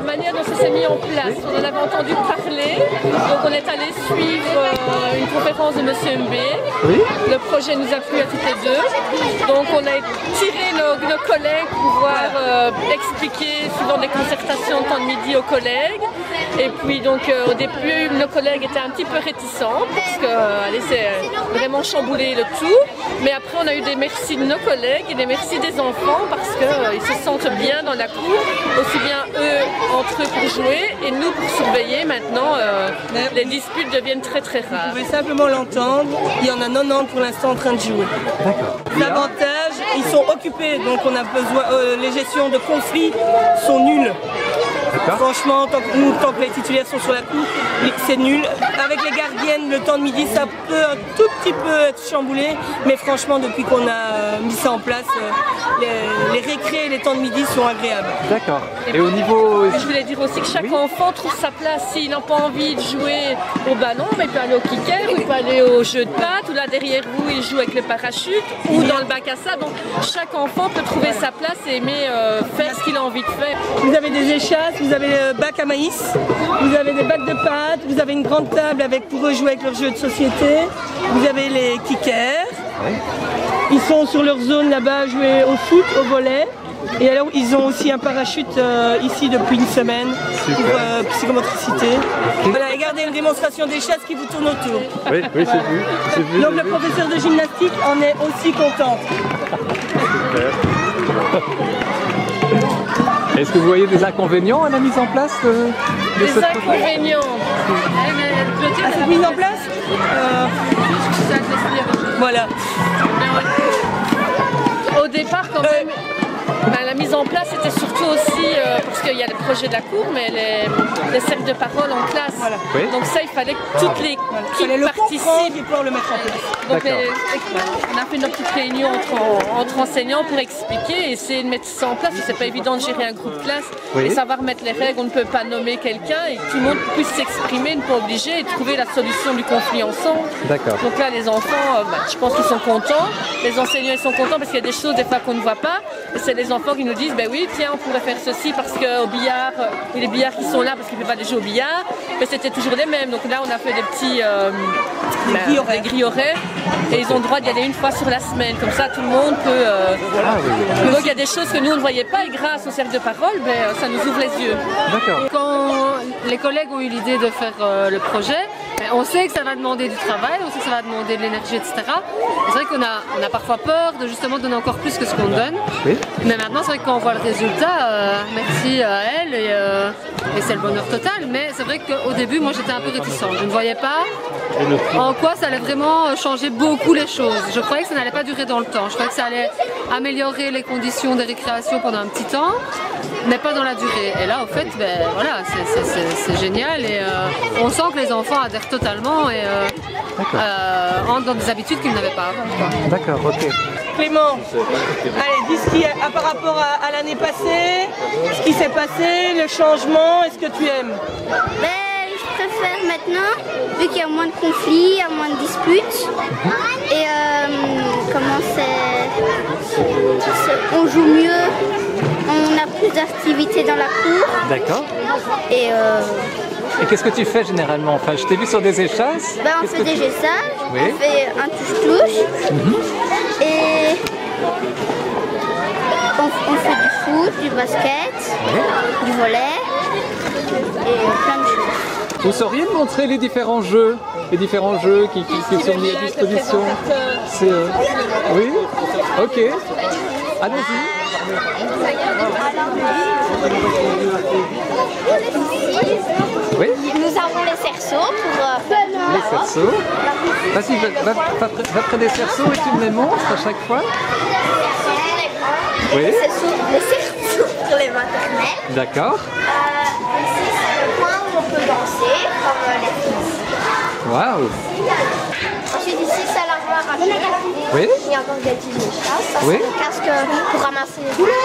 manière dont ça s'est mis en place. On en avait entendu parler, donc on est allé suivre une conférence de Monsieur MB. Oui. Le projet nous a plu à toutes les deux. Donc on a tiré nos collègues pour pouvoir expliquer souvent des concertations de temps de midi aux collègues. Et puis donc au début nos collègues étaient un petit peu réticents parce que c'est vraiment chamboulé le tout. Mais après on a eu des merci de nos collègues et des merci des enfants parce qu'ils se sentent bien dans la cour, aussi bien eux entre eux pour jouer et nous pour surveiller. Maintenant les disputes deviennent très très rares. Vous pouvez simplement l'entendre, il y en a 90 pour l'instant en train de jouer. L'avantage, ils sont occupés, donc on a besoin, les gestions de conflits sont nulles. Franchement, tant que les titulaires sont sur la cour, c'est nul. Avec les gardiennes, le temps de midi, ça peut un tout petit peu être chamboulé, mais franchement, depuis qu'on a mis ça en place, les récrés et les temps de midi sont agréables. D'accord. Et au niveau... Je voulais dire aussi que chaque enfant trouve sa place. S'il n'a pas envie de jouer au ballon, mais il peut aller au kicker, ou il peut aller au jeu de pattes, ou là derrière vous, il joue avec le parachute, ou dans le bac à sable. Donc chaque enfant peut trouver sa place et aimer faire ce qu'il a envie de faire. Vous avez des échasses, vous avez le bac à maïs, vous avez des bacs de pâtes, vous avez une grande table pour eux jouer avec leurs jeux de société, vous avez les kickers. Ils sont sur leur zone là-bas à jouer au foot, au volley. Et alors ils ont aussi un parachute ici depuis une semaine pour psychomotricité. Voilà, regardez une démonstration des chaises qui vous tournent autour. Oui, j'ai vu. Donc le professeur de gymnastique en est aussi content. Est-ce que vous voyez des inconvénients à la mise en place de cette inconvénients. À cette mise en place voilà. Au départ, quand même, la mise en place était surtout aussi parce qu'il y a le projet de la cour, mais les cercles de parole en classe. Voilà. Oui. Donc ça, il fallait que toutes les qui participent. Et pouvoir le mettre en place. Donc on a fait une petite réunion entre enseignants pour expliquer et essayer de mettre ça en place. C'est pas évident de gérer un groupe de classe et savoir mettre les règles. On ne peut pas nommer quelqu'un et que tout le monde puisse s'exprimer, ne pas obliger et trouver la solution du conflit ensemble. D'accord. Donc là, les enfants, je pense qu'ils sont contents. Les enseignants, ils sont contents parce qu'il y a des choses des fois qu'on ne voit pas. Et c'est les enfants qui nous disent, ben oui, tiens, on pourrait faire ceci parce qu'au billard, il y a les billards qui sont là parce qu'ils ne peuvent pas jouer au billard. Mais c'était toujours les mêmes. Donc là, on a fait des petits des grilles horaires. Et ils ont le droit d'y aller une fois sur la semaine, comme ça tout le monde peut... Donc il y a des choses que nous on ne voyait pas et grâce au cercle de parole, ça nous ouvre les yeux. Quand les collègues ont eu l'idée de faire le projet, on sait que ça va demander du travail, on sait que ça va demander de l'énergie, etc. C'est vrai qu'on a parfois peur de justement donner encore plus que ce qu'on donne. Oui. Mais maintenant c'est vrai que quand on voit le résultat, merci à elle et c'est le bonheur total. Mais c'est vrai qu'au début moi j'étais un peu réticente, je ne voyais pas en quoi ça allait vraiment changer beaucoup les choses. Je croyais que ça n'allait pas durer dans le temps, je croyais que ça allait améliorer les conditions des récréations pendant un petit temps, mais pas dans la durée. Et là, au fait, voilà, c'est génial et on sent que les enfants adhèrent totalement et entrent dans des habitudes qu'ils n'avaient pas avant. D'accord, ok. Clément, allez, dis ce qui est par rapport à l'année passée, ce qui s'est passé, le changement, est-ce que tu aimes? Je préfère maintenant, vu qu'il y a moins de conflits, il y a moins de disputes. Et comment on joue mieux, on a plus d'activités dans la cour. D'accord. Et qu'est-ce que tu fais généralement? Enfin, je t'ai vu sur des échasses. On fait des gessages, on fait un touche-touche. Et on fait du foot, du basket, du volley et plein de choses. Vous sauriez me montrer les différents jeux qui sont mis à disposition? Oui. Ok. Allez-y. Oui. Nous avons les cerceaux pour... les cerceaux. Vas-y, va près des cerceaux et tu me les montres à chaque fois. Oui. Les cerceaux pour les maternelles. D'accord. Ici, c'est le coin où on peut danser, comme les filles. Waouh. Ensuite, ici, c'est l'armoire à chiens. Oui. Il y a encore des petits échasses. Ça, c'est le casque pour ramasser les boules.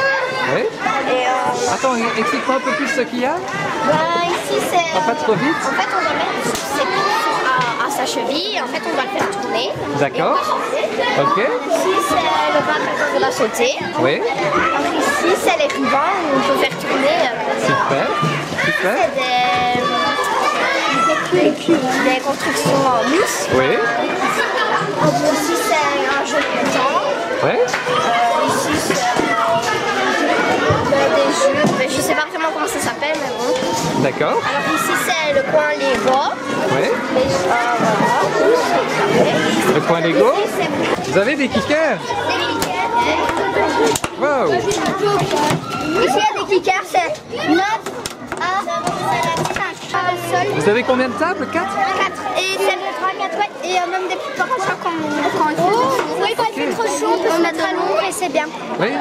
Oui. Et attends, explique-moi un peu plus ce qu'il y a. Ici, c'est... Pas trop vite. En fait, on doit mettre ses pieds à sa cheville. En fait, on doit le faire tourner. D'accord. Ok. Ici, c'est le bain de la sauter. Oui. Alors ici, c'est les rubans où on peut faire tourner. Super. Super. C'est des constructions en mousse. Oui. Ici, c'est un jeu de pétanque. Ouais. Ici, c'est des jeux, mais je sais pas vraiment comment ça s'appelle, mais bon. D'accord. Alors ici, c'est le coin Lego. Oui. Voilà. Le coin Lego. Ici, c'est Vous avez des kickers? Wow. Ici, il y a des kickers, c'est 9 à 5. Vous avez combien de tables? 4? 4. Et c'est 3, 4, ouais. Et même des petits parachutes quand il fait trop chaud. Oui, quand il fait trop chaud, on peut se mettre à l'ombre et c'est bien. Oui.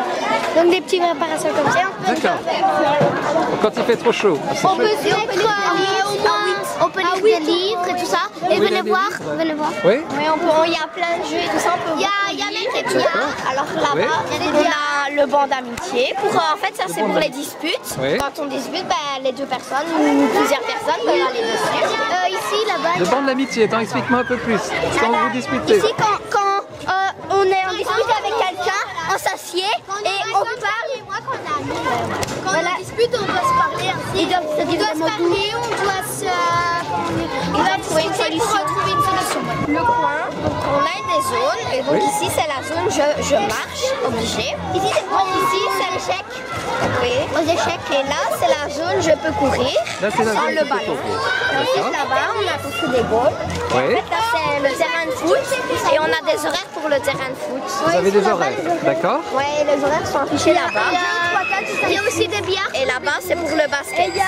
Donc des petits parasols comme ça. D'accord. Quand il fait trop chaud. On peut lire des livres et tout ça. Et Oui, venez des voir. livres. Venez voir. Oui. Oui, il y a plein de jeux et tout ça. Il y a même des billard. Alors là-bas, on a le banc d'amitié. En fait, ça c'est pour les disputes. Oui. Quand on dispute, les deux personnes ou plusieurs personnes peuvent aller dessus. Ici, là-bas. Le banc de l'amitié, attends, explique-moi un peu plus. Quand vous disputez. Ici, quand on est en dispute avec quelqu'un, on s'assied et on parle. Quand on dispute, on doit se parler ainsi. Ils doivent se parler, on doit trouver une solution. Le coin, donc on a des zones, et donc ici c'est la zone je marche, obligé. Ici c'est l'échec. Oui, aux échecs. Et là c'est la zone je peux courir sans le ballon. Et ensuite là-bas on a construit des goals. En fait là c'est le terrain de foot et on a des horaires pour le terrain de foot. Vous avez des horaires, d'accord? Oui, les horaires sont affichés là-bas. Il y a aussi des billards. Et là-bas c'est pour le basket. Il y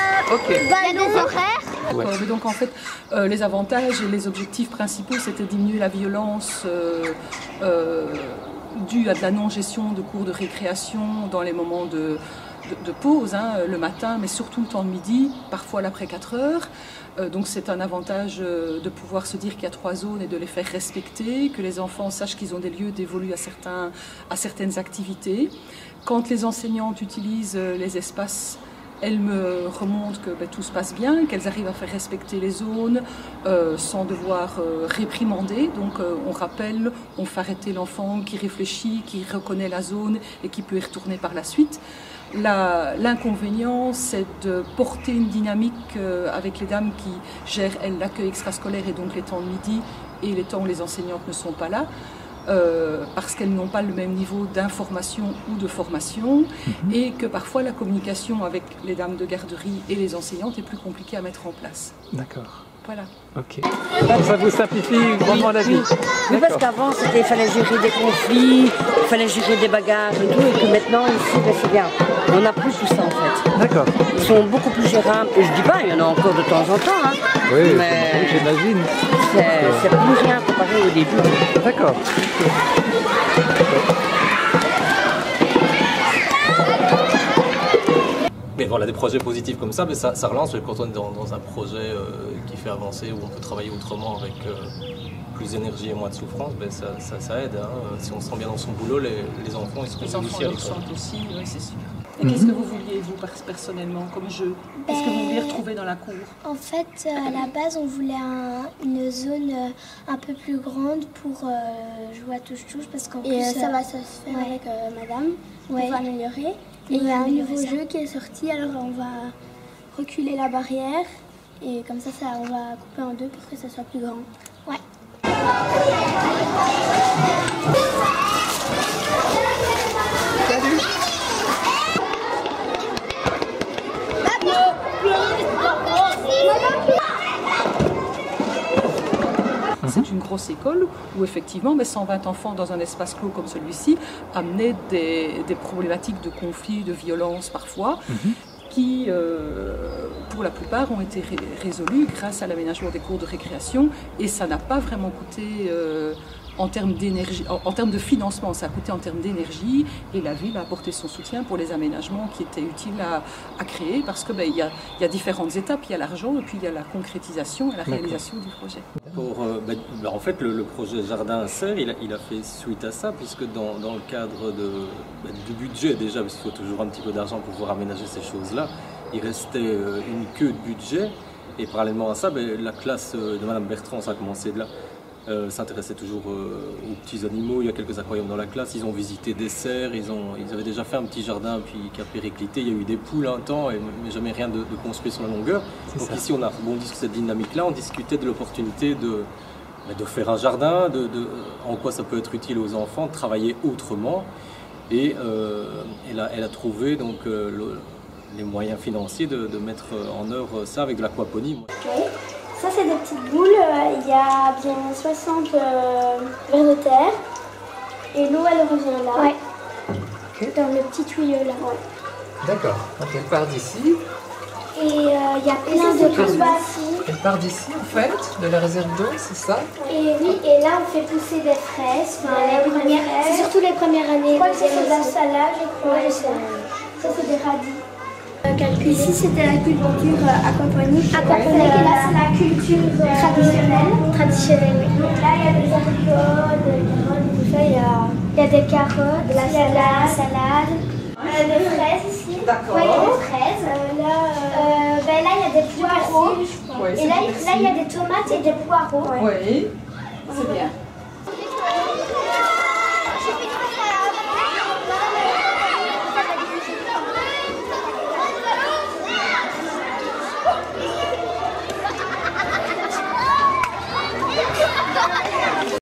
a des horaires. Mais donc en fait, les avantages et les objectifs principaux, c'était diminuer la violence due à de la non-gestion de cours de récréation dans les moments de pause, le matin, mais surtout le temps de midi, parfois l'après 4 heures. Donc c'est un avantage de pouvoir se dire qu'il y a 3 zones et de les faire respecter, que les enfants sachent qu'ils ont des lieux dévolus à certaines activités. Quand les enseignantes utilisent les espaces, elles me remontent que tout se passe bien, qu'elles arrivent à faire respecter les zones sans devoir réprimander. Donc on rappelle, on fait arrêter l'enfant qui réfléchit, qui reconnaît la zone et qui peut y retourner par la suite. L'inconvénient, c'est de porter une dynamique avec les dames qui gèrent, elles, l'accueil extrascolaire et donc les temps de midi et les temps où les enseignantes ne sont pas là. Parce qu'elles n'ont pas le même niveau d'information ou de formation et que parfois la communication avec les dames de garderie et les enseignantes est plus compliquée à mettre en place. D'accord. Voilà. Ok. Ça vous simplifie grandement la vie. Oui, parce qu'avant, il fallait gérer des conflits, il fallait gérer des bagarres et tout, et que maintenant, ici, c'est bien. On n'a plus tout ça, en fait. D'accord. Ils sont beaucoup plus gérables. Et je dis pas, il y en a encore de temps en temps, hein. Oui, mais j'imagine. c'est plus rien comparé au début. D'accord. Mais voilà, des projets positifs comme ça, mais ça relance quand on est dans un projet qui fait avancer, où on peut travailler autrement avec plus d'énergie et moins de souffrance, ben ça aide. Si on se sent bien dans son boulot, les enfants ils se Les enfants aussi à le l'école. ressentent aussi, oui, c'est sûr. Et qu'est-ce que vous vouliez, vous, personnellement, comme jeu? Qu'est-ce que vous vouliez retrouver dans la cour? En fait, à la base, on voulait une zone un peu plus grande pour jouer à touche-touche parce qu'en plus... ça va se faire avec madame, on va améliorer. Et il y a un nouveau jeu qui est sorti, alors on va reculer la barrière et comme ça on va couper en deux pour que ça soit plus grand. Ouais. Salut. C'est une grosse école où effectivement 120 enfants dans un espace clos comme celui-ci amenaient des problématiques de conflits, de violence parfois, qui pour la plupart ont été résolues grâce à l'aménagement des cours de récréation et ça n'a pas vraiment coûté en termes d'énergie, en termes de financement, ça a coûté en termes d'énergie et la ville a apporté son soutien pour les aménagements qui étaient utiles à créer parce que il y a différentes étapes, il y a l'argent et puis il y a la concrétisation et la réalisation du projet. En fait, le projet Jardin à Serres, il a fait suite à ça, puisque dans le cadre du budget déjà, parce qu'il faut toujours un petit peu d'argent pour pouvoir aménager ces choses-là, il restait une queue de budget, et parallèlement à ça, la classe de Madame Bertrand, ça a commencé de là. s'intéressaient toujours aux petits animaux. Il y a quelques aquariums dans la classe. Ils ont visité des cerfs. Ils avaient déjà fait un petit jardin puis qui a périclité. Il y a eu des poules un temps, mais jamais rien de construit sur la longueur. Donc ici, on a rebondi sur cette dynamique-là. On discutait de l'opportunité de faire un jardin, en quoi ça peut être utile aux enfants, de travailler autrement. Et elle a trouvé donc, les moyens financiers de mettre en œuvre ça avec de l'aquaponie. Oui. Ça, c'est des petites boules. Il y a bien 60 vers de terre. Et l'eau, elle revient là. Ouais. Okay. Dans le petit tuyau là. Ouais. D'accord. Donc elle part d'ici. Et il y a plein de choses ici. Elle part d'ici, en fait, de la réserve d'eau, c'est ça? Et oui, et là, on fait pousser des fraises. C'est surtout les premières années. Je crois que c'est de la salade, je crois. Ouais, ça, c'est des radis. Ici, c'était la culture aquaponique. Et là, c'est la culture traditionnelle. Oui. Donc là, il y a des haricots, des carottes, tout ça. Il y a des carottes, de la salade. Des fraises ici. D'accord. Ouais, il y a des fraises. Là, il y a des poireaux. Et là, il y a des tomates et des poireaux. Oui, c'est bien.